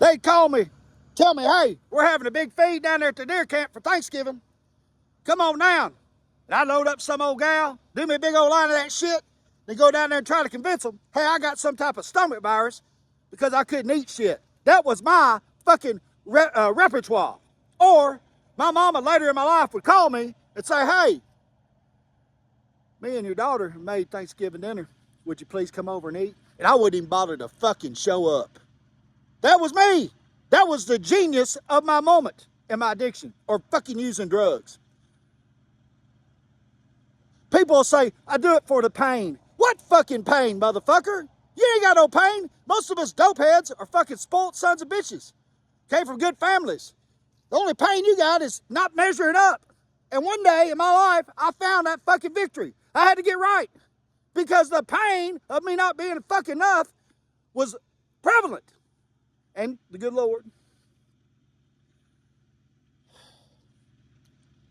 they'd call me, tell me, hey, we're having a big feed down there at the deer camp for Thanksgiving. Come on down. And I'd load up some old gal, do me a big old line of that shit, then go down there and try to convince them, hey, I got some type of stomach virus because I couldn't eat shit. That was my fucking repertoire. Or my mama later in my life would call me and say, hey, me and your daughter made Thanksgiving dinner. Would you please come over and eat? And I wouldn't even bother to fucking show up. That was me. That was the genius of my moment in my addiction or fucking using drugs. People will say, I do it for the pain. What fucking pain, motherfucker? You ain't got no pain. Most of us dope heads are fucking spoiled sons of bitches. Came from good families. The only pain you got is not measuring up. And one day in my life, I found that fucking victory. I had to get right. Because the pain of me not being fucking enough was prevalent. And the good Lord.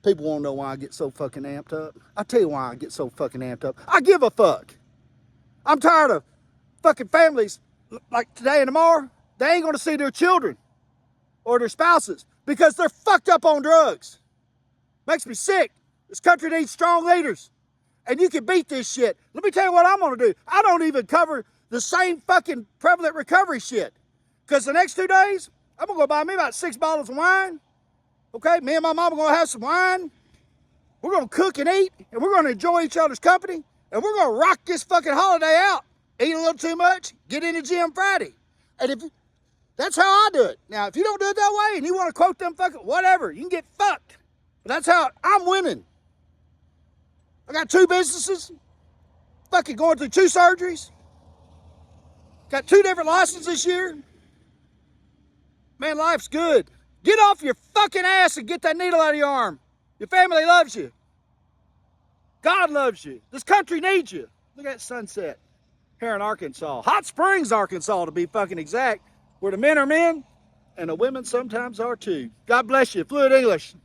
People want to know why I get so fucking amped up. I'll tell you why I get so fucking amped up. I give a fuck. I'm tired of fucking families like today and tomorrow. They ain't going to see their children or their spouses because they're fucked up on drugs. Makes me sick. This country needs strong leaders. And you can beat this shit. Let me tell you what I'm going to do. I don't even cover the same fucking prevalent recovery shit. Because the next 2 days, I'm going to go buy me about 6 bottles of wine. Okay, me and my mom are going to have some wine. We're going to cook and eat. And we're going to enjoy each other's company. And we're going to rock this fucking holiday out. Eat a little too much. Get in the gym Friday. And that's how I do it. Now, if you don't do it that way and you want to quote them fucking whatever, you can get fucked. But that's how I'm winning. I got 2 businesses, fucking going through 2 surgeries, got 2 different licenses this year. Man, life's good. Get off your fucking ass and get that needle out of your arm. Your family loves you. God loves you. This country needs you. Look at that sunset here in Arkansas. Hot Springs, Arkansas, to be fucking exact, where the men are men and the women sometimes are too. God bless you. Fluid English.